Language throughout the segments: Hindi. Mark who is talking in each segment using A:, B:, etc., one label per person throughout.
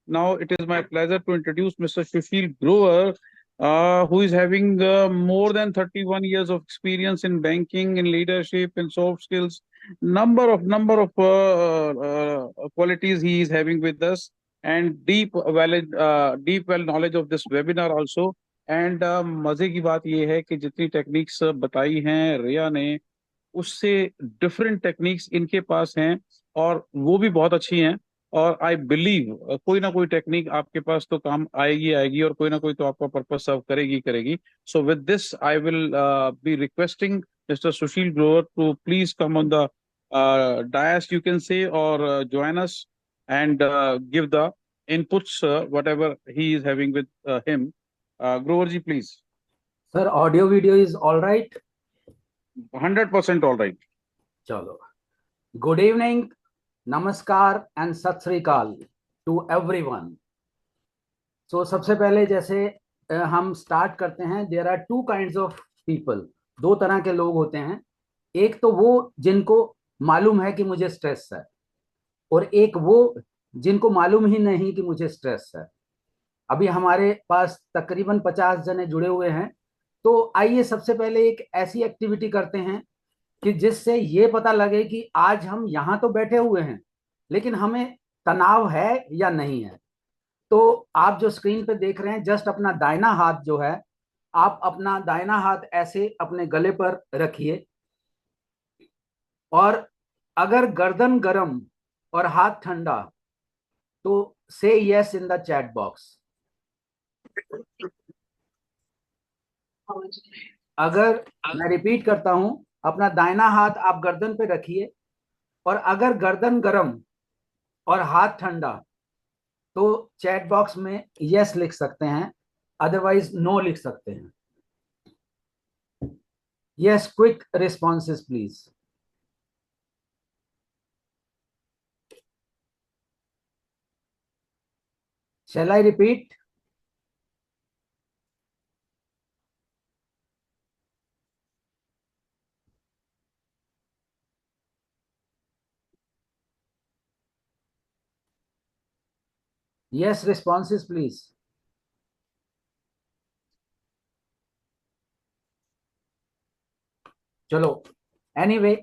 A: Now it is my pleasure to introduce Mr. Sushil Grover, who is having more than 31 years of experience in banking, in leadership, in soft skills. Number of qualities he is having with us, and deep well knowledge of this webinar also. And मजे की बात यह है कि जितनी टेक्निक्स बताई हैं रिया ने, उससे डिफरेंट टेक्निक्स इनके पास हैं और वो भी बहुत अच्छी हैं। और आई बिलीव कोई ना कोई टेक्निक आपके पास तो काम आएगी आएगी, और कोई ना कोई तो आपका पर्पस सर्व करेगी करेगी। So with this I will be requesting mister Sushil Grover to please come on the dais, you can say, or join us and give the inputs whatever he is having with him. Grover ji, please.
B: Sir audio video is all right?
A: 100% all right.
B: चलो, गुड इवनिंग, नमस्कार एंड सत श्री अकाल टू एवरीवन। सो सबसे पहले जैसे हम स्टार्ट करते हैं, there are two kinds of people. दो तरह के लोग होते हैं। एक तो वो जिनको मालूम है कि मुझे स्ट्रेस है, और एक वो जिनको मालूम ही नहीं कि मुझे स्ट्रेस है। अभी हमारे पास तकरीबन 50 जने जुड़े हुए हैं। तो आइए सबसे पहले एक ऐसी एक्टिविटी करते हैं कि जिससे ये पता लगे कि आज हम यहाँ तो बैठे हुए हैं, लेकिन हमें तनाव है या नहीं है। तो आप जो स्क्रीन पे देख रहे हैं, जस्ट अपना दाहिना हाथ जो है, आप अपना दाहिना हाथ ऐसे अपने गले पर रखिए, और अगर गर्दन गरम और हाथ ठंडा तो से yes in the chat box. अगर मैं रिपीट करता हूं, अपना दाहिना हाथ आप गर्दन पे रखिए, और अगर गर्दन गरम और हाथ ठंडा तो चैट बॉक्स में यस लिख सकते हैं, अदरवाइज नो लिख सकते हैं। Yes, quick responses please. Shall I repeat? Yes, responses please. चलो, एनीवे,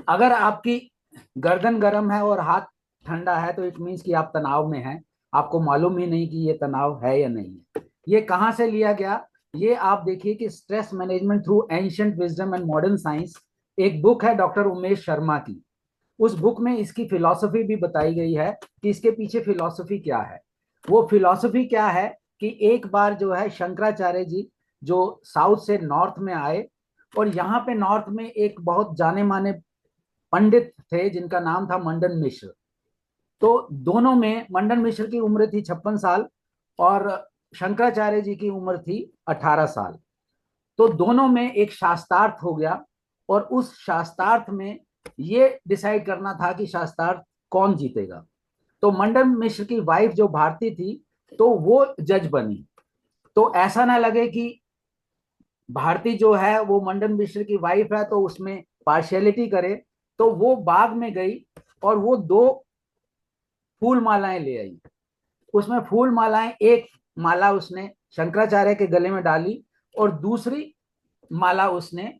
B: अगर आपकी गर्दन गर्म है और हाथ ठंडा है तो इट मीन्स कि आप तनाव में हैं। आपको मालूम ही नहीं कि ये तनाव है या नहीं है। ये कहाँ से लिया गया? ये आप देखिए कि stress management through ancient wisdom and modern science, एक बुक है डॉक्टर उमेश शर्मा की। उस बुक में इसकी फिलॉसफी भी बताई गई है कि इसके पीछे फिलॉसफी क्या है। वो फिलॉसफी क्या है कि एक बार जो है शंकराचार्य जी जो साउथ से नॉर्थ में आए, और यहाँ पे नॉर्थ में एक बहुत जाने माने पंडित थे जिनका नाम था मंडन मिश्र। तो दोनों में मंडन मिश्र की उम्र थी 56 साल और शंकराचार्य जी की उम्र थी 18 साल। तो दोनों में एक शास्त्रार्थ हो गया, और उस शास्त्रार्थ में ये डिसाइड करना था कि शास्त्रार्थ कौन जीतेगा। तो मंडन मिश्र की वाइफ जो भारती थी, तो वो जज बनी। तो ऐसा ना लगे कि भारती जो है वो मंडन मिश्र की वाइफ है तो उसमें पार्शियलिटी करे, तो वो बाग में गई और वो 2 फूल मालाएं ले आई। उसमें फूल मालाएं, एक माला उसने शंकराचार्य के गले में डाली और दूसरी माला उसने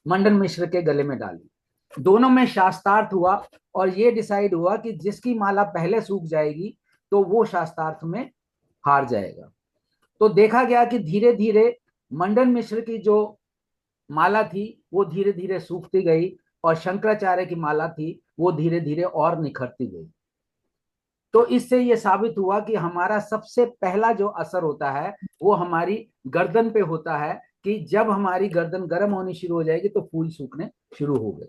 B: मंडन मिश्र के गले में डाली। दोनों में शास्त्रार्थ हुआ और ये डिसाइड हुआ कि जिसकी माला पहले सूख जाएगी तो वो शास्त्रार्थ में हार जाएगा। तो देखा गया कि धीरे धीरे मंडन मिश्र की जो माला थी वो धीरे धीरे सूखती गई, और शंकराचार्य की माला थी वो धीरे धीरे और निखरती गई। तो इससे ये साबित हुआ कि हमारा सबसे पहला जो असर होता है वो हमारी गर्दन पे होता है, कि जब हमारी गर्दन गर्म होनी शुरू हो जाएगी तो फूल सूखने शुरू हो गए।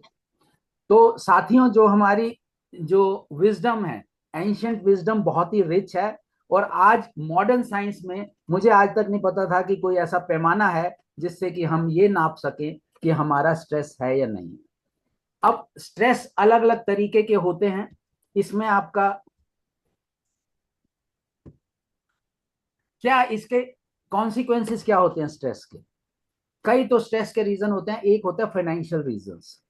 B: तो साथियों, जो हमारी जो विजडम है, एंशिएंट विजडम बहुत ही रिच है, और आज मॉडर्न साइंस में मुझे आज तक नहीं पता था कि कोई ऐसा पैमाना है जिससे कि हम ये नाप सकें कि हमारा स्ट्रेस है या नहीं। अब स्ट्रेस अलग अलग तरीके के होते हैं। इसमें आपका क्या, इसके कॉन्सिक्वेंसेस क्या होते हैं स्ट्रेस के? कई तो स्ट्रेस के रीजन होते हैं। एक होता है फाइनेंशियल रीजंस,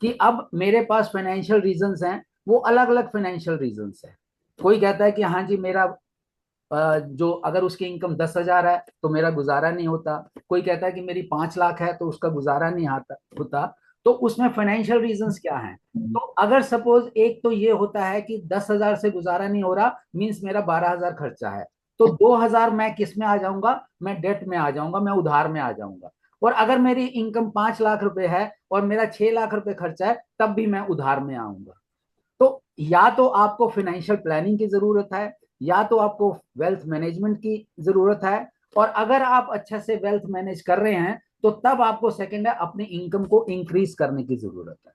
B: कि अब मेरे पास फाइनेंशियल रीजंस हैं, वो अलग अलग फाइनेंशियल रीजंस हैं। कोई कहता है कि हाँ जी मेरा जो अगर उसकी इनकम 10,000 है तो मेरा गुजारा नहीं होता। कोई कहता है कि मेरी 5 लाख है तो उसका गुजारा नहीं आता होता। तो उसमें फाइनेंशियल रीजंस क्या हैं? तो अगर सपोज एक तो ये होता है कि 10,000 से गुजारा नहीं हो रहा, मीन्स मेरा 12,000 खर्चा है, तो 2,000 मैं किस में आ जाऊंगा? मैं डेट में आ जाऊंगा, मैं उधार में आ जाऊंगा। और अगर मेरी इनकम 5 लाख रुपए है और मेरा 6 लाख रुपए खर्चा है, तब भी मैं उधार में आऊंगा। तो या तो आपको फाइनेंशियल प्लानिंग की जरूरत है, या तो आपको वेल्थ मैनेजमेंट की जरूरत है। और अगर आप अच्छे से वेल्थ मैनेज कर रहे हैं तो तब आपको सेकंड है अपनी इनकम को इंक्रीज करने की जरूरत है।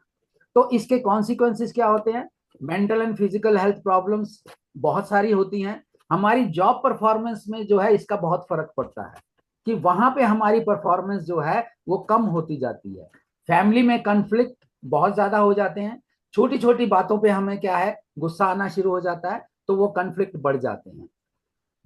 B: तो इसके कॉन्सिक्वेंसेस क्या होते हैं? Mental and physical health problems बहुत सारी होती हैं। हमारी जॉब परफॉर्मेंस में जो है इसका बहुत फर्क पड़ता है, कि वहां पे हमारी परफॉर्मेंस जो है वो कम होती जाती है। फैमिली में कन्फ्लिक्ट बहुत ज्यादा हो जाते हैं। छोटी छोटी बातों पे हमें क्या है, गुस्सा आना शुरू हो जाता है, तो वो कन्फ्लिक्ट बढ़ जाते हैं।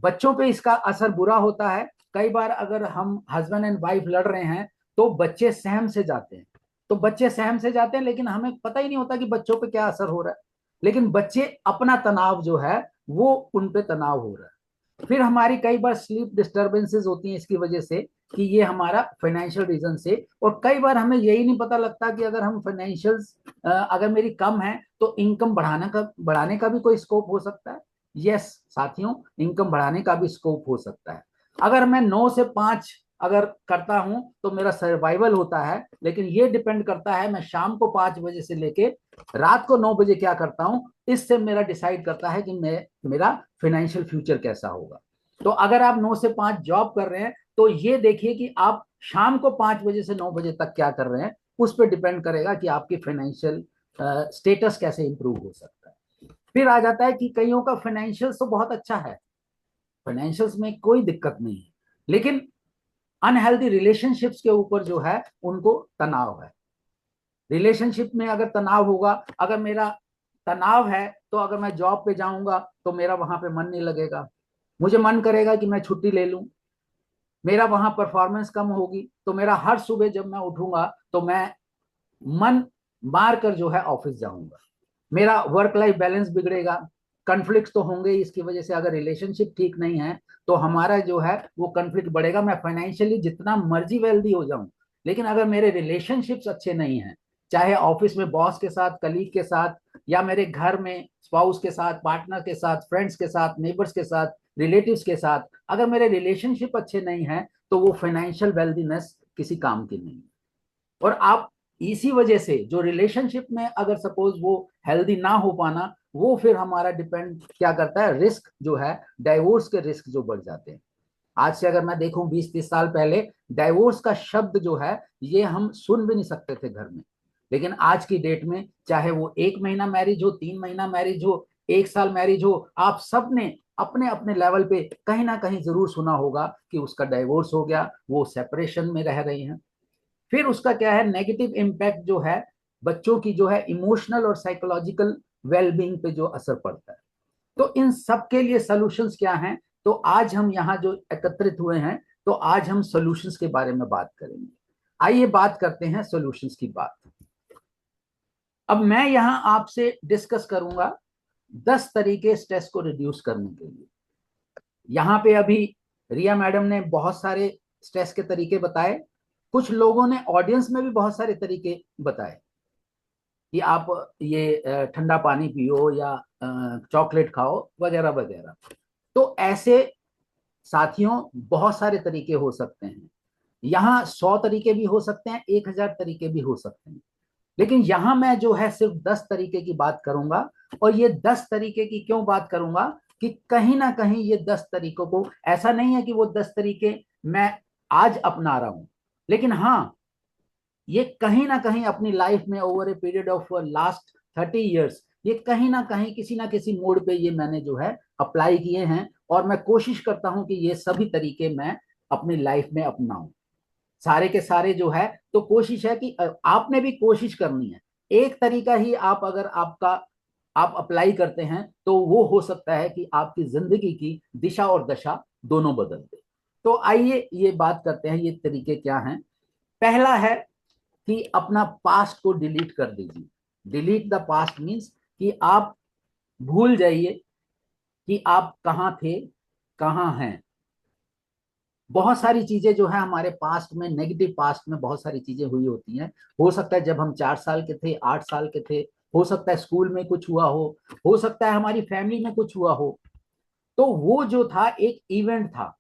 B: बच्चों पे इसका असर बुरा होता है। कई बार अगर हम हस्बैंड एंड वाइफ लड़ रहे हैं तो बच्चे सहम से जाते हैं। तो बच्चे सहम से जाते हैं लेकिन हमें पता ही नहीं होता कि बच्चों पे क्या असर हो रहा है। लेकिन बच्चे अपना तनाव जो है वो उन पे तनाव हो रहा है। फिर हमारी कई बार स्लीप डिस्टर्बेंसेस होती हैं इसकी वजह से, कि ये हमारा फाइनेंशियल रीजन से। और कई बार हमें यही नहीं पता लगता कि अगर हम फाइनेंशियल अगर मेरी कम है तो इनकम बढ़ाने का भी कोई स्कोप हो सकता है। यस साथियों, इनकम बढ़ाने का भी स्कोप हो सकता है। अगर मैं 9 से 5 अगर करता हूं तो मेरा सर्वाइवल होता है, लेकिन ये डिपेंड करता है मैं शाम को 5 बजे से लेके रात को 9 बजे क्या करता हूं। इससे मेरा डिसाइड करता है कि मेरा फाइनेंशियल फ्यूचर कैसा होगा। तो अगर आप 9 से 5 जॉब कर रहे हैं तो ये देखिए कि आप शाम को 5 बजे से 9 बजे तक क्या कर रहे हैं। उस पर डिपेंड करेगा कि आपकी फाइनेंशियल स्टेटस कैसे इंप्रूव हो सकता है। फिर आ जाता है कि कईयों का फाइनेंशियल तो बहुत अच्छा है, फाइनेंशियल्स में कोई दिक्कत नहीं है, लेकिन अनहेल्दी रिलेशनशिप्स के ऊपर जो है उनको तनाव है। रिलेशनशिप में अगर तनाव होगा, अगर मेरा तनाव है तो अगर मैं जॉब पे जाऊंगा तो मेरा वहां पे मन नहीं लगेगा, मुझे मन करेगा कि मैं छुट्टी ले लूं। मेरा वहां परफॉर्मेंस कम होगी तो मेरा हर सुबह जब मैं उठूंगा तो मैं मन मार कर जो है ऑफिस जाऊंगा। मेरा वर्क लाइफ बैलेंस बिगड़ेगा। कन्फ्लिक्ट तो होंगे ही इसकी वजह से। अगर रिलेशनशिप ठीक नहीं है तो हमारा जो है वो कन्फ्लिक्ट बढ़ेगा। मैं फाइनेंशियली जितना मर्जी वेल्दी हो जाऊं, लेकिन अगर मेरे रिलेशनशिप्स अच्छे नहीं हैं, चाहे ऑफिस में बॉस के साथ, कलीग के साथ, या मेरे घर में स्पाउस के साथ, पार्टनर के साथ, फ्रेंड्स के साथ, नेबर्स के साथ, रिलेटिव्स के साथ, अगर मेरे रिलेशनशिप अच्छे नहीं हैं तो वो फाइनेंशियल वेल्दीनेस किसी काम की नहीं है। और आप इसी वजह से जो रिलेशनशिप में अगर सपोज वो हेल्दी ना हो पाना, वो फिर हमारा डिपेंड क्या करता है, रिस्क जो है, डाइवोर्स के रिस्क जो बढ़ जाते हैं। आज से अगर मैं देखूं 20-30 साल पहले डाइवोर्स का शब्द जो है ये हम सुन भी नहीं सकते थे घर में। लेकिन आज की डेट में चाहे वो 1 महीना मैरिज हो, 3 महीना मैरिज हो, 1 साल मैरिज हो, आप सब ने अपने अपने लेवल पे कहीं ना कहीं जरूर सुना होगा कि उसका डाइवोर्स हो गया, वो सेपरेशन में रह रही हैं। फिर उसका क्या है, नेगेटिव इम्पैक्ट जो है बच्चों की जो है इमोशनल और साइकोलॉजिकल वेलबींग पे जो असर पड़ता है। तो इन सब के लिए सॉल्यूशंस क्या हैं? तो आज हम यहाँ जो एकत्रित हुए हैं, तो आज हम सॉल्यूशंस के बारे में बात करेंगे। आइए बात करते हैं सॉल्यूशंस की बात। अब मैं यहाँ आपसे डिस्कस करूंगा 10 तरीके स्ट्रेस को रिड्यूस करने के लिए। यहाँ पे अभी रिया मैडम ने बहुत सारे स्ट्रेस के तरीके बताए। कुछ लोगों ने ऑडियंस में भी बहुत सारे तरीके बताए कि आप ये ठंडा पानी पियो या चॉकलेट खाओ वगैरह वगैरह। तो ऐसे साथियों बहुत सारे तरीके हो सकते हैं। यहाँ 100 तरीके भी हो सकते हैं, 1,000 तरीके भी हो सकते हैं। लेकिन यहाँ मैं जो है सिर्फ 10 तरीके की बात करूंगा। और ये 10 तरीके की क्यों बात करूंगा, कि कहीं ना कहीं ये 10 तरीकों को, ऐसा नहीं है कि वो 10 तरीके मैं आज अपना रहा हूं, लेकिन हाँ ये कहीं ना कहीं अपनी लाइफ में over a period of last 30 years ये कहीं ना किसी मोड पे ये मैंने जो है अप्लाई किए हैं। और मैं कोशिश करता हूं कि ये सभी तरीके मैं अपनी लाइफ में अपनाऊं, सारे के सारे जो है। तो कोशिश है कि आपने भी कोशिश करनी है। एक तरीका ही आप अगर आप अप्लाई करते हैं तो वो हो सकता है कि आपकी जिंदगी की दिशा और दशा दोनों बदल दे। तो आइए ये बात करते हैं ये तरीके क्या हैं। पहला है कि अपना पास्ट को डिलीट कर दीजिए। डिलीट द पास्ट मीन्स कि आप भूल जाइए कि आप कहाँ थे, कहाँ हैं। बहुत सारी चीजें जो है हमारे पास्ट में, नेगेटिव पास्ट में बहुत सारी चीजें हुई होती हैं। हो सकता है जब हम 4 साल के थे, 8 साल के थे, हो सकता है स्कूल में कुछ हुआ हो सकता है हमारी फैमिली में कुछ हुआ हो। तो वो जो था एक इवेंट था,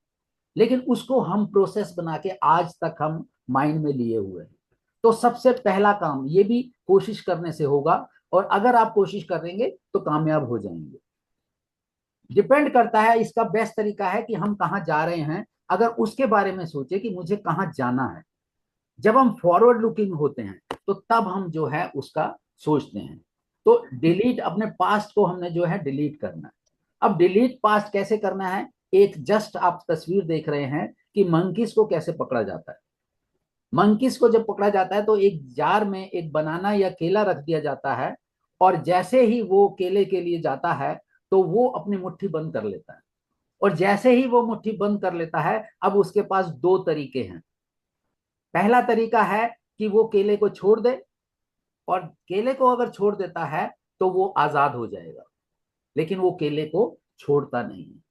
B: लेकिन उसको हम प्रोसेस बना के आज तक हम माइंड में लिए हुए हैं। तो सबसे पहला काम ये भी कोशिश करने से होगा, और अगर आप कोशिश करेंगे तो कामयाब हो जाएंगे। डिपेंड करता है, इसका बेस्ट तरीका है कि हम कहाँ जा रहे हैं, अगर उसके बारे में सोचे कि मुझे कहाँ जाना है। जब हम फॉरवर्ड लुकिंग होते हैं तो तब हम जो है उसका सोचते हैं। तो डिलीट, अपने पास्ट को हमने जो है डिलीट करना है। अब डिलीट पास्ट कैसे करना है? एक जस्ट आप तस्वीर देख रहे हैं कि मंकीज को कैसे पकड़ा जाता है। मंकीज को जब पकड़ा जाता है तो एक जार में एक बनाना या केला रख दिया जाता है, और जैसे ही वो केले के लिए जाता है तो वो अपनी मुट्ठी बंद कर लेता है। और जैसे ही वो मुट्ठी बंद कर लेता है, अब उसके पास दो तरीके हैं। पहला तरीका है कि वो केले को छोड़ दे, और केले को अगर छोड़ देता है तो वो आजाद हो जाएगा। लेकिन वो केले को छोड़ता नहीं है,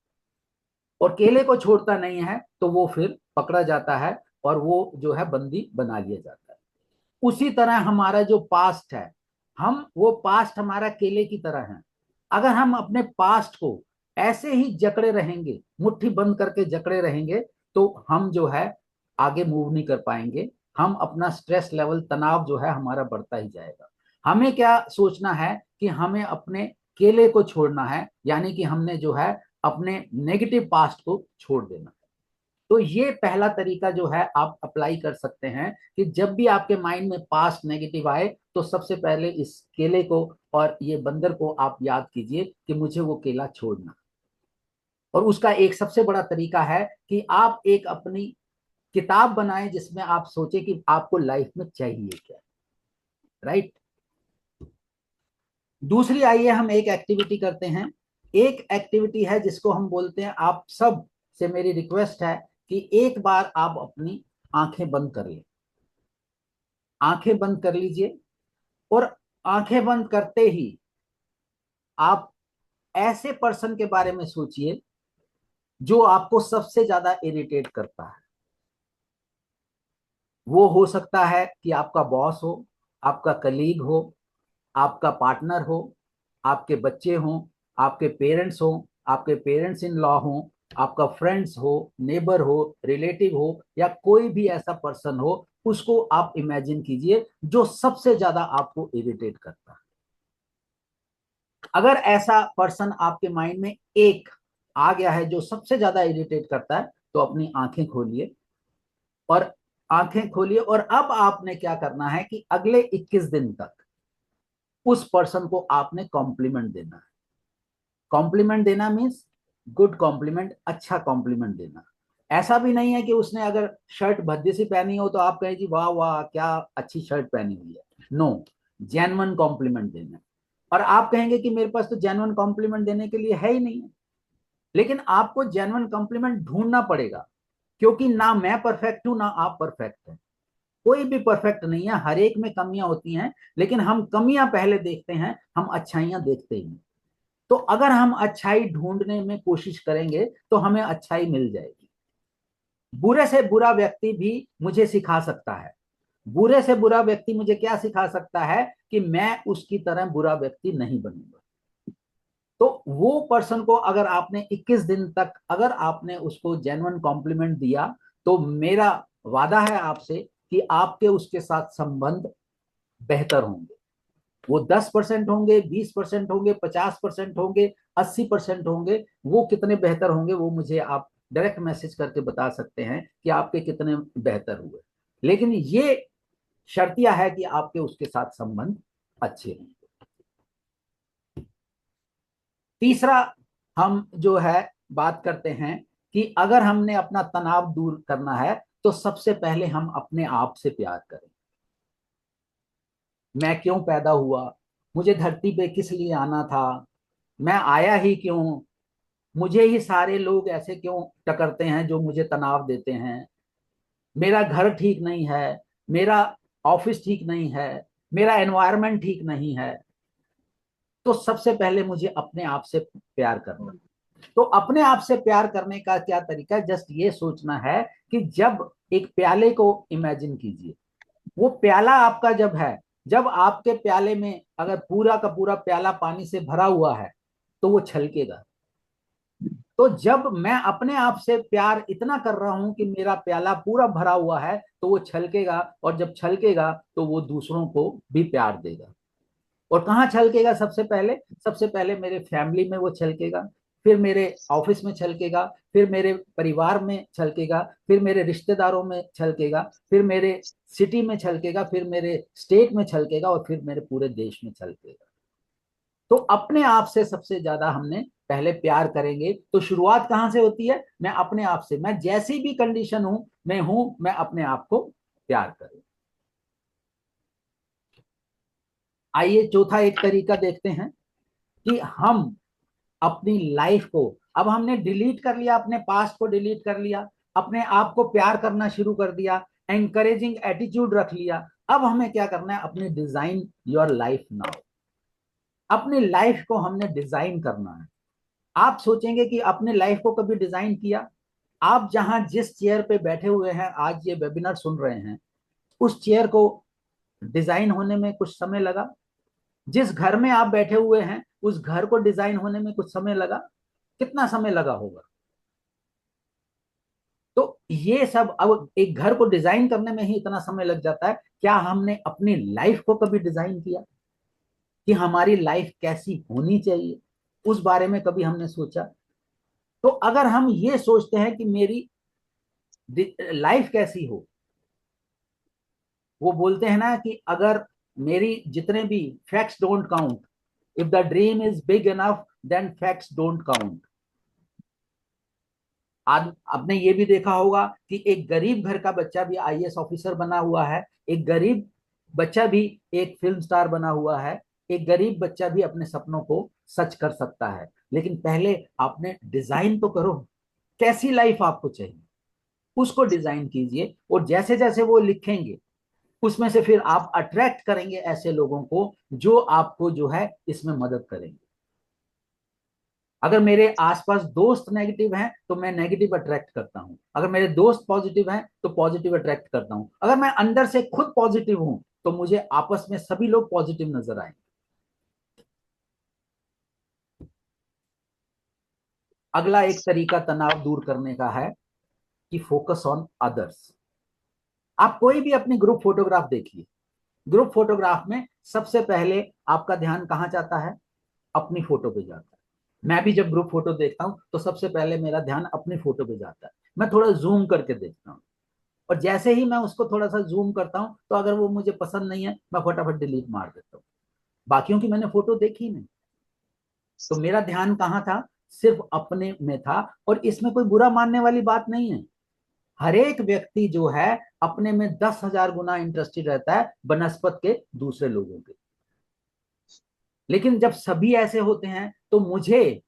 B: और केले को छोड़ता नहीं है तो वो फिर पकड़ा जाता है, और वो जो है बंदी बना लिया जाता है। उसी तरह हमारा जो पास्ट है, हम वो पास्ट हमारा केले की तरह है। अगर हम अपने पास्ट को ऐसे ही जकड़े रहेंगे, मुट्ठी बंद करके जकड़े रहेंगे, तो हम जो है आगे मूव नहीं कर पाएंगे। हम अपना स्ट्रेस लेवल, तनाव जो है हमारा बढ़ता ही जाएगा। हमें क्या सोचना है कि हमें अपने केले को छोड़ना है, यानी कि हमने जो है अपने नेगेटिव पास्ट को छोड़ देना। तो ये पहला तरीका जो है आप अप्लाई कर सकते हैं कि जब भी आपके माइंड में पास्ट नेगेटिव आए तो सबसे पहले इस केले को और ये बंदर को आप याद कीजिए कि मुझे वो केला छोड़ना। और उसका एक सबसे बड़ा तरीका है कि आप एक अपनी किताब बनाएं जिसमें आप सोचे कि आपको लाइफ में चाहिए क्या। राइट। दूसरी, आइए हम एक एक्टिविटी करते हैं। एक एक्टिविटी है जिसको हम बोलते हैं, आप सब से मेरी रिक्वेस्ट है कि एक बार आप अपनी आंखें बंद कर लें। आंखें बंद कर लीजिए, और आंखें बंद करते ही आप ऐसे पर्सन के बारे में सोचिए जो आपको सबसे ज्यादा इरिटेट करता है। वो हो सकता है कि आपका बॉस हो, आपका कलीग हो, आपका पार्टनर हो, आपके बच्चे हों, आपके पेरेंट्स हो, आपके पेरेंट्स इन लॉ हो, आपका फ्रेंड्स हो, नेबर हो, रिलेटिव हो, या कोई भी ऐसा पर्सन हो, उसको आप इमेजिन कीजिए जो सबसे ज्यादा आपको इरिटेट करता है। अगर ऐसा पर्सन आपके माइंड में एक आ गया है जो सबसे ज्यादा इरिटेट करता है, तो अपनी आंखें खोलिए। और आंखें खोलिए, और अब आपने क्या करना है कि अगले 21 दिन तक उस पर्सन को आपने कॉम्प्लीमेंट देना है। कॉम्प्लीमेंट देना मीन्स गुड कॉम्प्लीमेंट, अच्छा कॉम्प्लीमेंट देना। ऐसा भी नहीं है कि उसने अगर शर्ट भद्दी सी पहनी हो तो आप कहें जी वाह वाह क्या अच्छी शर्ट पहनी हुई है। नो, जेन्युइन कॉम्प्लीमेंट देना है। और आप कहेंगे कि मेरे पास तो जेन्युइन कॉम्प्लीमेंट देने के लिए है ही नहीं है। लेकिन आपको जेन्युइन कॉम्प्लीमेंट ढूंढना पड़ेगा, क्योंकि ना मैं परफेक्ट हूं ना आप परफेक्ट हैं। कोई भी परफेक्ट नहीं है, हर एक में कमियां होती हैं, लेकिन हम कमियां पहले देखते हैं, हम अच्छाइयां देखते ही नहीं। तो अगर हम अच्छाई ढूंढने में कोशिश करेंगे तो हमें अच्छाई मिल जाएगी। बुरे से बुरा व्यक्ति भी मुझे सिखा सकता है। बुरे से बुरा व्यक्ति मुझे क्या सिखा सकता है कि मैं उसकी तरह बुरा व्यक्ति नहीं बनूंगा। तो वो पर्सन को अगर आपने 21 दिन तक अगर आपने उसको जेन्युइन कॉम्प्लीमेंट दिया, तो मेरा वादा है आपसे कि आपके उसके साथ संबंध बेहतर होंगे। वो 10% होंगे, 20% होंगे, 50% होंगे, 80% होंगे। वो कितने बेहतर होंगे वो मुझे आप डायरेक्ट मैसेज करके बता सकते हैं कि आपके कितने बेहतर हुए। लेकिन ये शर्तिया है कि आपके उसके साथ संबंध अच्छे हों। तीसरा, हम जो है बात करते हैं कि अगर हमने अपना तनाव दूर करना है तो सबसे पहले हम अपने आप से प्यार करें। मैं क्यों पैदा हुआ? मुझे धरती पे किस लिए आना था? मैं आया ही क्यों? मुझे ही सारे लोग ऐसे क्यों टकरते हैं जो मुझे तनाव देते हैं? मेरा घर ठीक नहीं है, मेरा ऑफिस ठीक नहीं है, मेरा एनवायरनमेंट ठीक नहीं है। तो सबसे पहले मुझे अपने आप से प्यार करना। तो अपने आप से प्यार करने का क्या तरीका है? जस्ट ये सोचना है कि जब एक प्याले को इमेजिन कीजिए, वो प्याला आपका जब है, जब आपके प्याले में अगर पूरा का पूरा प्याला पानी से भरा हुआ है तो वो छलकेगा। तो जब मैं अपने आप से प्यार इतना कर रहा हूं कि मेरा प्याला पूरा भरा हुआ है तो वो छलकेगा, और जब छलकेगा तो वो दूसरों को भी प्यार देगा। और कहाँ छलकेगा? सबसे पहले, सबसे पहले मेरे फैमिली में वो छलकेगा, फिर मेरे ऑफिस में छलकेगा, फिर मेरे परिवार में छलकेगा, फिर मेरे रिश्तेदारों में छलकेगा, फिर मेरे सिटी में छलकेगा, फिर मेरे स्टेट में छलकेगा, और फिर मेरे पूरे देश में छलकेगा। तो अपने आप से सबसे ज्यादा हमने पहले प्यार करेंगे तो शुरुआत कहां से होती है? मैं अपने आप से, मैं जैसी भी कंडीशन हूं, मैं अपने आप को प्यार करूं। आइए चौथा एक तरीका देखते हैं कि हम अपनी लाइफ को, अब हमने डिलीट कर लिया, अपने पास्ट को डिलीट कर लिया, अपने आप को प्यार करना शुरू कर दिया, एनकरेजिंग एटीट्यूड रख लिया। अब हमें क्या करना है? अपनी डिजाइन योर लाइफ नाउ। अपनी लाइफ को हमने डिजाइन करना है। आप सोचेंगे कि अपने लाइफ को कभी डिजाइन किया? आप जहां जिस चेयर पे बैठे हुए हैं, आज ये वेबिनार सुन रहे हैं, उस चेयर को डिजाइन होने में कुछ समय लगा? जिस घर में आप बैठे हुए हैं, उस घर को डिजाइन होने में कुछ समय लगा? कितना समय लगा होगा? तो ये सब, अब एक घर को डिजाइन करने में ही इतना समय लग जाता है, क्या हमने अपनी लाइफ को कभी डिजाइन किया कि हमारी लाइफ कैसी होनी चाहिए? उस बारे में कभी हमने सोचा? तो अगर हम ये सोचते हैं कि मेरी लाइफ कैसी हो, वो बोलते हैं ना कि अगर मेरी जितने भी facts don't count, if the dream is big enough then facts don't count. आज आपने ये भी देखा होगा कि एक गरीब घर का बच्चा भी आईएएस ऑफिसर बना हुआ है, एक गरीब बच्चा भी एक फिल्म स्टार बना हुआ है, एक गरीब बच्चा भी अपने सपनों को सच कर सकता है। लेकिन पहले आपने डिजाइन तो करो, कैसी लाइफ आपको चाहिए, उसको डिजाइन कीजिए। और जैसे जैसे वो लिखेंगे, उसमें से फिर आप अट्रैक्ट करेंगे ऐसे लोगों को जो आपको जो है इसमें मदद करेंगे। अगर मेरे आसपास दोस्त नेगेटिव हैं तो मैं नेगेटिव अट्रैक्ट करता हूं, अगर मेरे दोस्त पॉजिटिव हैं तो पॉजिटिव अट्रैक्ट करता हूं, अगर मैं अंदर से खुद पॉजिटिव हूं तो मुझे आपस में सभी लोग पॉजिटिव नजर आएंगे। अगला एक तरीका तनाव दूर करने का है कि फोकस ऑन अदर्स। आप कोई भी अपनी ग्रुप फोटोग्राफ देखिए, ग्रुप फोटोग्राफ में सबसे पहले आपका ध्यान कहाँ जाता है? अपनी फोटो पे जाता है। मैं भी जब ग्रुप फोटो देखता हूं तो सबसे पहले मेरा ध्यान अपनी फोटो पे जाता है। मैं थोड़ा जूम करके देखता हूँ, और जैसे ही मैं उसको थोड़ा सा जूम करता हूं तो अगर वो मुझे पसंद नहीं है, मैं फटाफट डिलीट मार देता हूँ। बाकियों की मैंने फोटो देखी नहीं, तो मेरा ध्यान कहाँ था? सिर्फ अपने में था। और इसमें कोई बुरा मानने वाली बात नहीं है। हर एक व्यक्ति जो है अपने में 10,000 गुना इंटरेस्टेड रहता है बनस्पत के दूसरे लोगों के। लेकिन जब सभी ऐसे होते हैं तो मुझे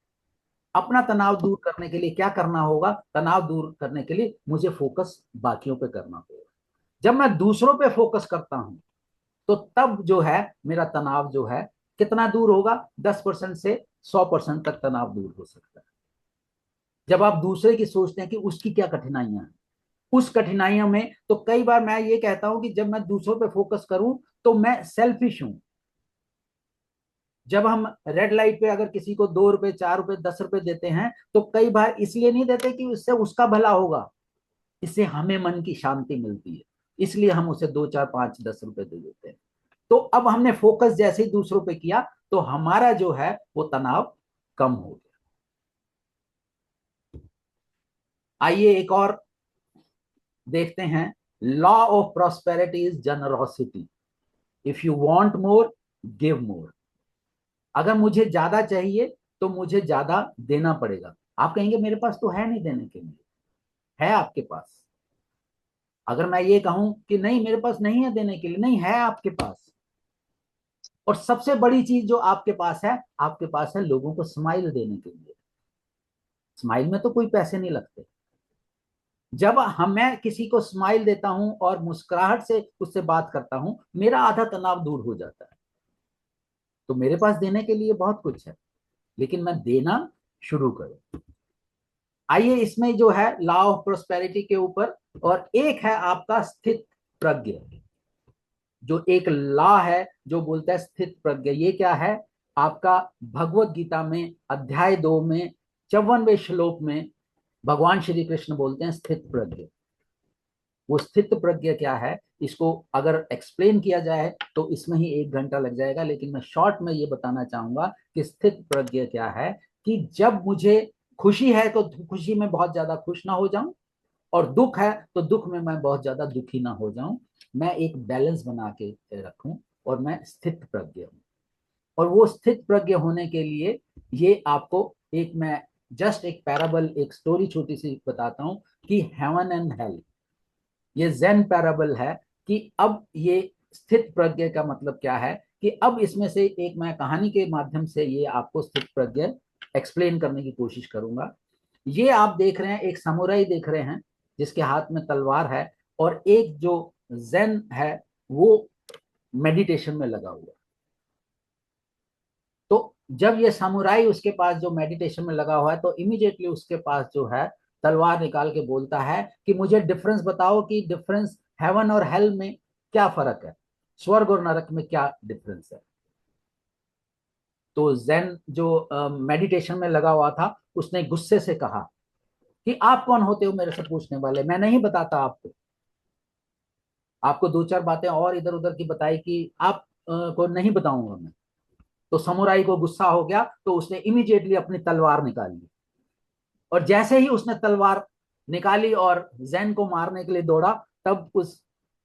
B: अपना तनाव दूर करने के लिए क्या करना होगा? तनाव दूर करने के लिए मुझे फोकस बाकियों पे करना होगा। जब मैं दूसरों पे फोकस करता हूं तो तब जो है मेरा तनाव जो है कितना दूर होगा? 10% से 100% तक तनाव दूर हो सकता है। जब आप दूसरे की सोचते हैं कि उसकी क्या कठिनाइयां हैं, उस कठिनाइयों में, तो कई बार मैं ये कहता हूं कि जब मैं दूसरों पे फोकस करूं तो मैं सेल्फिश हूं। जब हम रेड लाइट पे अगर किसी को 2 रुपए, 4 रुपए, 10 रुपए देते हैं तो कई बार इसलिए नहीं देते कि उससे उसका भला होगा, इससे हमें मन की शांति मिलती है, इसलिए हम उसे 2, 4, 5, 10 रुपए दे देते हैं। तो अब हमने फोकस जैसे ही दूसरों पे किया तो हमारा जो है वो तनाव कम हो गया। आइए एक और देखते हैं। Law of prosperity is generosity. If you want more, give more. अगर मुझे ज्यादा चाहिए तो मुझे ज्यादा देना पड़ेगा। आप कहेंगे मेरे पास तो है नहीं देने के लिए। है आपके पास। अगर मैं ये कहूं कि नहीं मेरे पास नहीं है देने के लिए, नहीं है आपके पास। और सबसे बड़ी चीज जो आपके पास है, आपके पास है लोगों को स्माइल देने के लिए। स्माइल में तो कोई पैसे नहीं लगते। जब हम मैं किसी को स्माइल देता हूं और मुस्कुराहट से उससे बात करता हूं, मेरा आधा तनाव दूर हो जाता है। तो मेरे पास देने के लिए बहुत कुछ है, लेकिन मैं देना शुरू करो। आइए, इसमें जो है लॉ ऑफ प्रोस्पेरिटी के ऊपर, और एक है आपका स्थित प्रज्ञ, जो एक लॉ है जो बोलता है स्थित प्रज्ञ। ये क्या है? आपका भगवत गीता में अध्याय 2 में 54वें श्लोक में भगवान श्री कृष्ण बोलते हैं स्थित प्रज्ञ। वो स्थित प्रज्ञ क्या है, इसको अगर एक्सप्लेन किया जाए तो इसमें ही 1 घंटा लग जाएगा, लेकिन मैं शॉर्ट में ये बताना चाहूंगा कि स्थित प्रज्ञ क्या है। कि जब मुझे खुशी है तो खुशी में बहुत ज्यादा खुश ना हो जाऊं, और दुख है तो दुख में मैं बहुत ज्यादा दुखी ना हो जाऊं। मैं एक बैलेंस बना के रखूं, और मैं स्थित प्रज्ञ हूं। और वो स्थित प्रज्ञ होने के लिए ये आपको एक, मैं जस्ट एक पैराबल, एक स्टोरी छोटी सी बताता हूं कि हेवन एंड हेल, ये जेन पैराबल है। कि अब ये स्थित प्रज्ञ का मतलब क्या है, कि अब इसमें से एक मैं कहानी के माध्यम से ये आपको स्थित प्रज्ञ एक्सप्लेन करने की कोशिश करूंगा। ये आप देख रहे हैं, एक समुराई देख रहे हैं जिसके हाथ में तलवार है, और एक जो जेन है वो मेडिटेशन में लगा हुआ। तो जब ये समुराई उसके पास जो मेडिटेशन में लगा हुआ है, तो इमीडिएटली उसके पास जो है तलवार निकाल के बोलता है कि मुझे डिफरेंस बताओ, कि डिफरेंस हेवन और हेल में क्या फर्क है, स्वर्ग और नरक में क्या डिफरेंस है। तो जैन जो मेडिटेशन में लगा हुआ था, उसने गुस्से से कहा कि आप कौन होते हो मेरे से पूछने वाले, मैं नहीं बताता आपको। आपको 2-4 बातें और इधर उधर की बताई कि आप को नहीं बताऊंगा मैं। तो समुराई को गुस्सा हो गया, तो उसने इमीडिएटली अपनी तलवार निकाली, और जैसे ही उसने तलवार निकाली और जैन को मारने के लिए दौड़ा, तब उस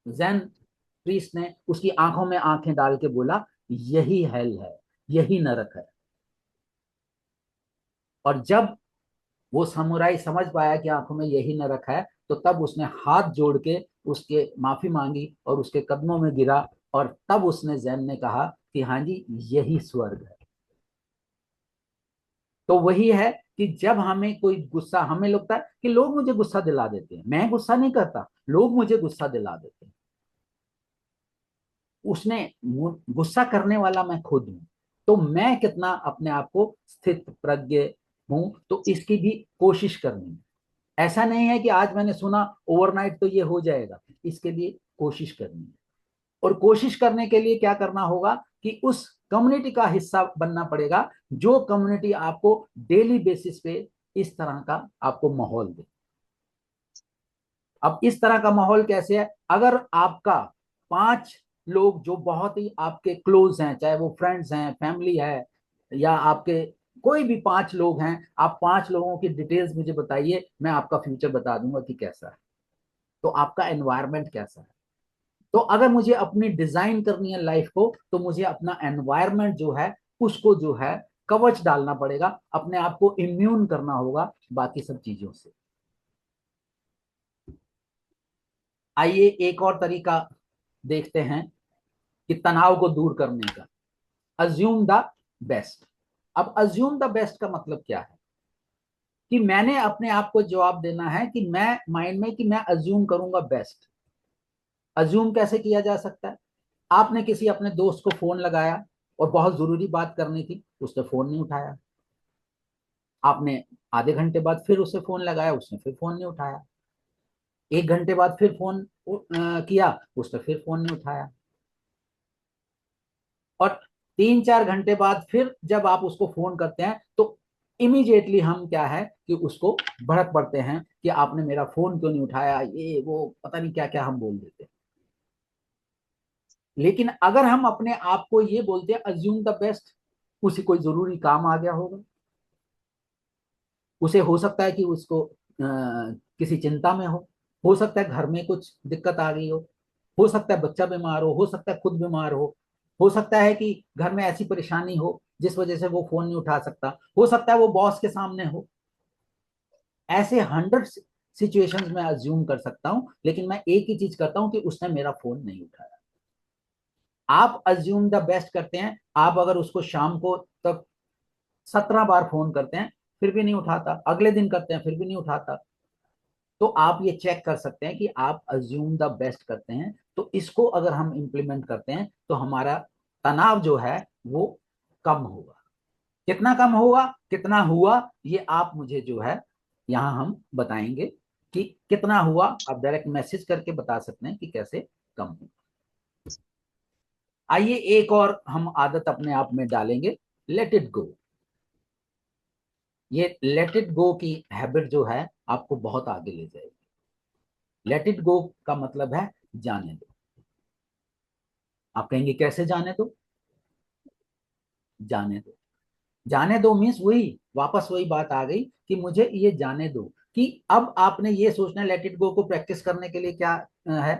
B: जैन प्रीस्ट ने उसकी आंखों में आंखें डाल के बोला, यही हेल है, यही नरक है। और जब वो समुराई समझ पाया कि आंखों में यही नरक है, तो तब उसने हाथ जोड़ के उसके माफी मांगी और उसके कदमों में गिरा, और तब उसने जैन ने कहा कि हाँ जी, यही स्वर्ग है। तो वही है कि जब हमें कोई गुस्सा, हमें लगता है कि लोग मुझे गुस्सा दिला देते हैं, मैं गुस्सा नहीं करता, लोग मुझे गुस्सा दिला देते हैं। उसने गुस्सा करने वाला मैं खुद हूं। तो मैं कितना अपने आप को स्थित प्रज्ञ हूं, तो इसकी भी कोशिश करनी है। ऐसा नहीं है कि आज मैंने सुना ओवरनाइट तो ये हो जाएगा, इसके लिए कोशिश करनी है। और कोशिश करने के लिए क्या करना होगा, कि उस कम्युनिटी का हिस्सा बनना पड़ेगा, जो कम्युनिटी आपको डेली बेसिस पे इस तरह का आपको माहौल दे। अब इस तरह का माहौल कैसे है? अगर आपका 5 लोग जो बहुत ही आपके क्लोज हैं, चाहे वो फ्रेंड्स हैं, फैमिली है, या आपके कोई भी 5 लोग हैं, आप 5 लोगों की डिटेल्स मुझे बताइए, मैं आपका फ्यूचर बता दूंगा कि कैसा है। तो आपका एनवायरनमेंट कैसा है? तो अगर मुझे अपनी डिजाइन करनी है लाइफ को, तो मुझे अपना एनवायरनमेंट जो है उसको जो है कवच डालना पड़ेगा, अपने आप को इम्यून करना होगा बाकी सब चीजों से। आइए एक और तरीका देखते हैं कि तनाव को दूर करने का, अज्यूम द बेस्ट। अब अज्यूम द बेस्ट का मतलब क्या है? कि मैंने अपने आप को जवाब देना है कि मैं माइंड में, कि मैं अज्यूम करूंगा बेस्ट। अज्यूम कैसे किया जा सकता है? आपने किसी अपने दोस्त को फोन लगाया और बहुत जरूरी बात करनी थी, उसने फोन नहीं उठाया। आपने आधे घंटे बाद फिर उसे फोन लगाया, उसने फिर फोन नहीं उठाया। 1 घंटे बाद फिर फोन किया, उसने फिर फोन नहीं उठाया। और 3-4 घंटे बाद फिर जब आप उसको फोन करते हैं, तो इमीडिएटली हम क्या है कि उसको भड़क पड़ते हैं कि आपने मेरा फोन क्यों नहीं उठाया, ये वो पता नहीं क्या क्या हम बोल देते हैं। लेकिन अगर हम अपने आप को ये बोलते हैं अज्यूम द बेस्ट, उसे कोई जरूरी काम आ गया होगा, उसे हो सकता है कि उसको किसी चिंता में हो सकता है घर में कुछ दिक्कत आ गई हो सकता है बच्चा बीमार हो सकता है खुद बीमार हो सकता है कि घर में ऐसी परेशानी हो जिस वजह से वो फोन नहीं उठा सकता, हो सकता है वो बॉस के सामने हो। ऐसे 100 सिचुएशंस में अज्यूम कर सकता हूं, लेकिन मैं एक ही चीज करता हूं कि उसने मेरा फोन नहीं उठाया। आप अज्यूम द बेस्ट करते हैं, आप अगर उसको शाम को तक 17 बार फोन करते हैं फिर भी नहीं उठाता, अगले दिन करते हैं फिर भी नहीं उठाता, तो आप ये चेक कर सकते हैं कि आप अज्यूम द बेस्ट करते हैं। तो इसको अगर हम इंप्लीमेंट करते हैं, तो हमारा तनाव जो है वो कम होगा। कितना कम होगा, कितना हुआ, ये आप मुझे जो है यहां हम बताएंगे कि कितना हुआ। आप डायरेक्ट मैसेज करके बता सकते हैं कि कैसे कम हुआ। आइए एक और हम आदत अपने आप में डालेंगे, लेट इट गो। ये लेट इट गो की हैबिट जो है आपको बहुत आगे ले जाएगी। लेट इट गो का मतलब है जाने दो। आप कहेंगे कैसे जाने दो? जाने दो, जाने दो मीन्स वही, वापस वही बात आ गई कि मुझे ये जाने दो। कि अब आपने ये सोचना, लेट इट गो को प्रैक्टिस करने के लिए क्या है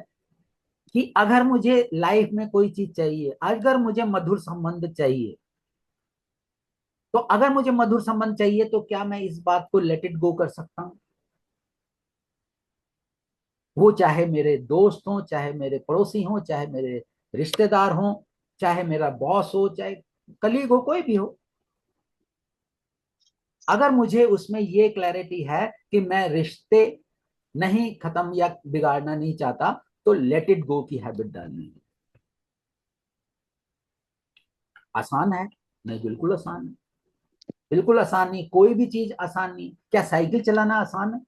B: कि अगर मुझे लाइफ में कोई चीज चाहिए, अगर मुझे मधुर संबंध चाहिए, तो अगर मुझे मधुर संबंध चाहिए तो क्या मैं इस बात को लेट इट गो कर सकता हूं? वो चाहे मेरे दोस्त हो, चाहे मेरे पड़ोसी हो, चाहे मेरे रिश्तेदार हो, चाहे मेरा बॉस हो, चाहे कलीग हो, कोई भी हो। अगर मुझे उसमें ये क्लैरिटी है कि मैं रिश्ते नहीं खत्म या बिगाड़ना नहीं चाहता, तो लेट इट गो की हैबिट डालनी है। आसान है? नहीं, बिल्कुल आसान है। बिल्कुल आसान नहीं, कोई भी चीज आसान नहीं। क्या साइकिल चलाना आसान है?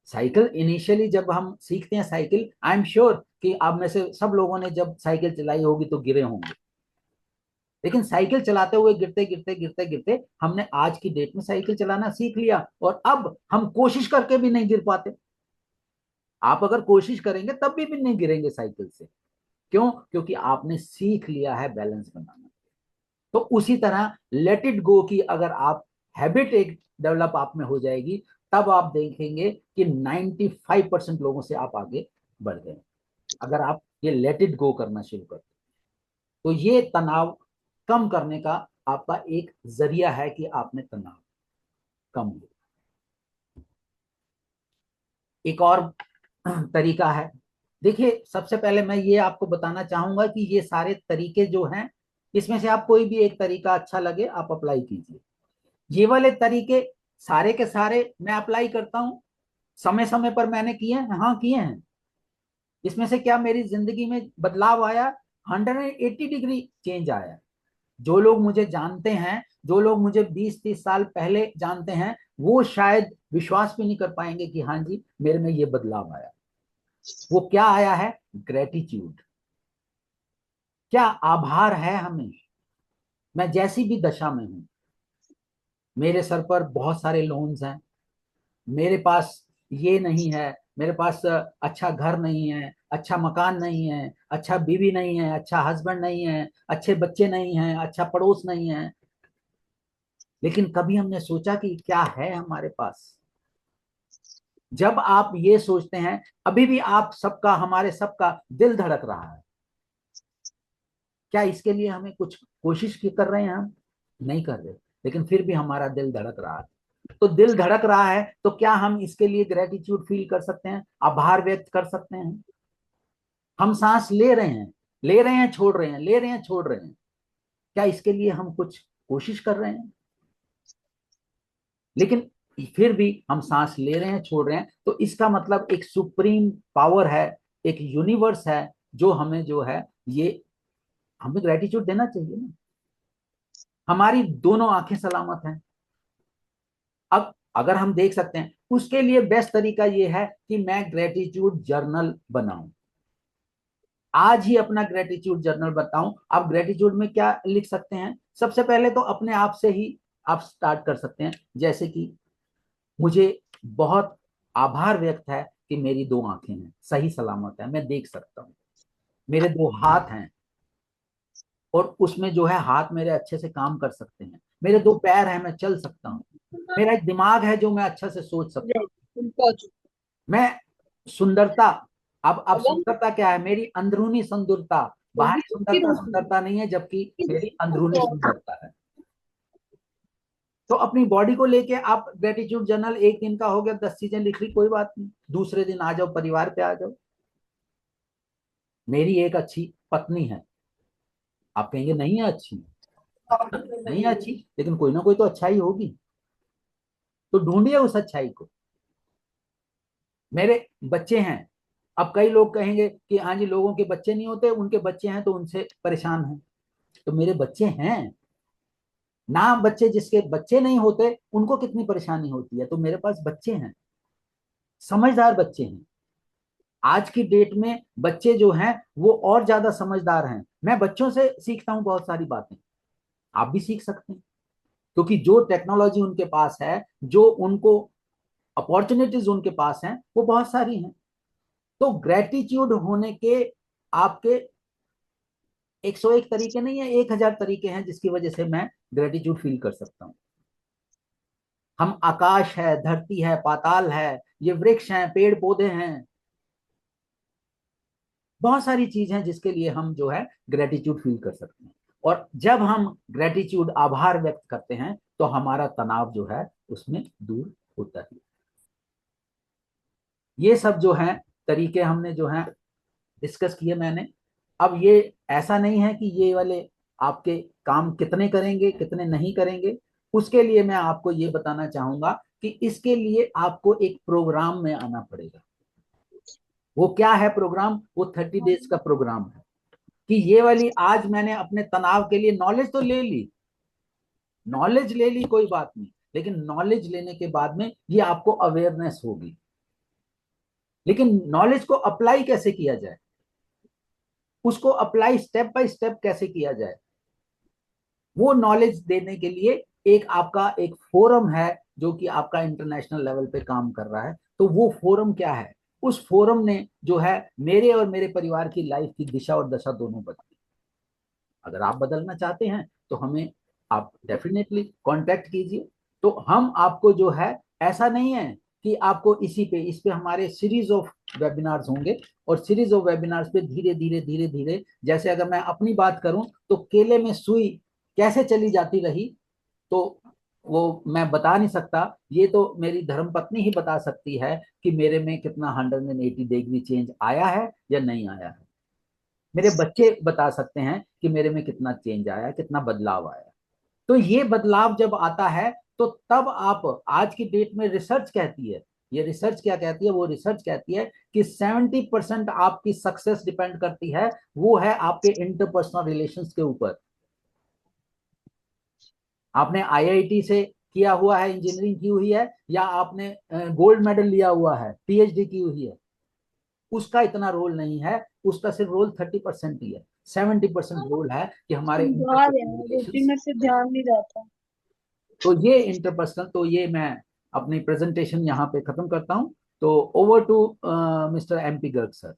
B: साइकिल इनिशियली जब हम सीखते हैं साइकिल, आई एम श्योर कि आप में से सब लोगों ने जब साइकिल चलाई होगी तो गिरे होंगे। लेकिन साइकिल चलाते हुए गिरते गिरते गिरते गिरते हमने आज की डेट में साइकिल चलाना सीख लिया, और अब हम कोशिश करके भी नहीं गिर पाते। आप अगर कोशिश करेंगे तब भी नहीं गिरेंगे साइकिल से। क्यों? क्योंकि आपने सीख लिया है बैलेंस बनाना। तो उसी तरह लेट इट गो की अगर आप हैबिट एक डेवलप आप में हो जाएगी, तब आप देखेंगे कि 95% लोगों से आप आगे बढ़ गए, अगर आप ये लेट इट गो करना शुरू करते। तो ये तनाव कम करने का आपका एक जरिया है कि आपने तनाव कम हो। एक और तरीका है। देखिए, सबसे पहले मैं ये आपको बताना चाहूंगा कि ये सारे तरीके जो हैं, इसमें से आप कोई भी एक तरीका अच्छा लगे आप अप्लाई कीजिए। ये वाले तरीके सारे के सारे मैं अप्लाई करता हूं, समय समय पर मैंने किए हैं, हाँ किए हैं। इसमें से क्या मेरी जिंदगी में बदलाव आया? 180 डिग्री चेंज आया। जो लोग मुझे जानते हैं, जो लोग मुझे 20-30 साल पहले जानते हैं, वो शायद विश्वास भी नहीं कर पाएंगे कि हाँ जी मेरे में ये बदलाव आया। वो क्या आया है? ग्रेटिट्यूड। क्या आभार है हमें। मैं जैसी भी दशा में हूं, मेरे सर पर बहुत सारे लोन्स हैं, मेरे पास ये नहीं है, मेरे पास अच्छा घर नहीं है, अच्छा मकान नहीं है, अच्छा बीवी नहीं है, अच्छा हस्बैंड नहीं है, अच्छे बच्चे नहीं हैं, अच्छा पड़ोस नहीं है। लेकिन कभी हमने सोचा कि क्या है हमारे पास? जब आप ये सोचते हैं, अभी भी आप सबका, हमारे सबका दिल धड़क रहा है। क्या इसके लिए हमें कुछ कोशिश की कर रहे हैं? हम नहीं कर रहे, लेकिन फिर भी हमारा दिल धड़क रहा है। तो दिल धड़क रहा है तो क्या हम इसके लिए ग्रेटिट्यूड फील कर सकते हैं, आभार व्यक्त कर सकते हैं? हम सांस ले रहे हैं, ले रहे हैं छोड़ रहे हैं, ले रहे हैं छोड़ रहे हैं, क्या इसके लिए हम कुछ कोशिश कर रहे हैं? लेकिन फिर भी हम सांस ले रहे हैं छोड़ रहे हैं, तो इसका मतलब एक सुप्रीम पावर है, एक यूनिवर्स है, जो हमें जो है ये हमें ग्रेटिट्यूड देना चाहिए ना। हमारी दोनों आंखें सलामत हैं। अब अगर हम देख सकते हैं, उसके लिए बेस्ट तरीका ये है कि मैं ग्रेटिट्यूड जर्नल बनाऊं। आज ही अपना ग्रेटिट्यूड जर्नल बताऊं। आप ग्रेटिट्यूड में क्या लिख सकते हैं? सबसे पहले तो अपने आप से ही आप स्टार्ट कर सकते हैं, जैसे कि मुझे बहुत आभार व्यक्त है कि मेरी दो आंखें हैं, सही सलामत है, मैं देख सकता हूँ। मेरे दो हाथ हैं, और उसमें जो है हाथ मेरे अच्छे से काम कर सकते हैं। मेरे दो पैर हैं, मैं चल सकता हूँ। मेरा एक दिमाग है जो मैं अच्छा से सोच सकता हूँ। मैं सुंदरता, अब सुंदरता क्या है? मेरी अंदरूनी सुंदरता। बाहरी सुंदरता सुंदरता नहीं है, जबकि मेरी अंदरूनी सुंदरता है। तो अपनी बॉडी को लेके आप ग्रेटिट्यूड जर्नल, एक दिन का हो गया, 10 चीजें लिख ली, कोई बात नहीं। दूसरे दिन आ जाओ, परिवार पे आ जाओ। मेरी एक अच्छी पत्नी है। आप कहेंगे नहीं है अच्छी, नहीं है अच्छी, लेकिन कोई ना कोई तो अच्छाई होगी, तो ढूंढिए उस अच्छाई को। मेरे बच्चे हैं। अब कई लोग कहेंगे कि हाँ जी लोगों के बच्चे नहीं होते, उनके बच्चे हैं तो उनसे परेशान हैं। तो मेरे बच्चे हैं, ना बच्चे, जिसके बच्चे नहीं होते उनको कितनी परेशानी होती है। तो मेरे पास बच्चे हैं, समझदार बच्चे हैं। आज की डेट में बच्चे जो हैं वो और ज्यादा समझदार हैं। मैं बच्चों से सीखता हूं बहुत सारी बातें, आप भी सीख सकते हैं, क्योंकि जो टेक्नोलॉजी उनके पास है, जो उनको अपॉर्चुनिटीज उनके पास हैं, वो बहुत सारी हैं। तो ग्रेटिट्यूड होने के आपके 101 तरीके नहीं है, 1000 तरीके हैं जिसकी वजह से मैं ग्रेटिट्यूड फील कर सकता हूं। हम आकाश है, धरती है, पाताल है, ये वृक्ष हैं, पेड़ पौधे हैं, बहुत सारी चीज हैं जिसके लिए हम जो है ग्रेटिट्यूड फील कर सकते हैं। और जब हम ग्रेटिट्यूड, आभार व्यक्त करते हैं, तो हमारा तनाव जो है उसमें दूर होता है। ये सब जो है तरीके हमने जो है डिस्कस किए मैंने। अब ये ऐसा नहीं है कि ये वाले आपके काम कितने करेंगे कितने नहीं करेंगे, उसके लिए मैं आपको ये बताना चाहूंगा कि इसके लिए आपको एक प्रोग्राम में आना पड़ेगा। वो क्या है प्रोग्राम? वो 30 डेज का प्रोग्राम है। कि ये वाली आज मैंने अपने तनाव के लिए नॉलेज तो ले ली, नॉलेज ले ली कोई बात नहीं, लेकिन नॉलेज लेने के बाद में ये आपको अवेयरनेस होगी। लेकिन नॉलेज को अप्लाई कैसे किया जाए, उसको अप्लाई स्टेप बाय स्टेप कैसे किया जाए, वो नॉलेज देने के लिए एक आपका एक फोरम है जो कि आपका इंटरनेशनल लेवल पे काम कर रहा है। तो वो फोरम क्या है? उस फोरम ने जो है मेरे और मेरे परिवार की लाइफ की दिशा और दशा दोनों बदली। अगर आप बदलना चाहते हैं तो हमें आप डेफिनेटली कांटेक्ट कीजिए। तो हम आपको जो है, ऐसा नहीं है कि आपको इस पे हमारे सीरीज ऑफ वेबिनार्स होंगे, और सीरीज ऑफ वेबिनार्स पे धीरे धीरे धीरे धीरे, जैसे अगर मैं अपनी बात करूं तो केले में सुई कैसे चली जाती रही, तो वो मैं बता नहीं सकता। ये तो मेरी धर्मपत्नी ही बता सकती है कि मेरे में कितना 180 डिग्री चेंज आया है या नहीं आया है। मेरे बच्चे बता सकते हैं कि मेरे में कितना चेंज आया, कितना बदलाव आया। तो ये बदलाव जब आता है, तो तब आप, आज की डेट में रिसर्च कहती है, ये रिसर्च क्या कहती है? वो रिसर्च कहती है कि 70% आपकी सक्सेस डिपेंड करती है, वो है आपके इंटरपर्सनल रिलेशंस के ऊपर। आपने आईआईटी से किया हुआ है, इंजीनियरिंग की हुई है, या आपने गोल्ड मेडल लिया हुआ है, पीएचडी की हुई है, उसका इतना रोल नहीं है। उसका सिर्फ रोल 30% ही है। 70% रोल है कि हमारे
C: यार
B: इंटरपर्सनल
C: यार रोटी
B: रिलेशंस।
C: में से ध्यान नहीं जाता।
B: तो ये इंटरपर्सनल, तो ये मैं अपनी प्रेजेंटेशन यहाँ पे खत्म करता हूँ। तो over to mister MP Garg sir.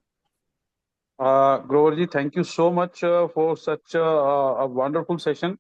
A: Grover ji, thank you so much for such a wonderful session.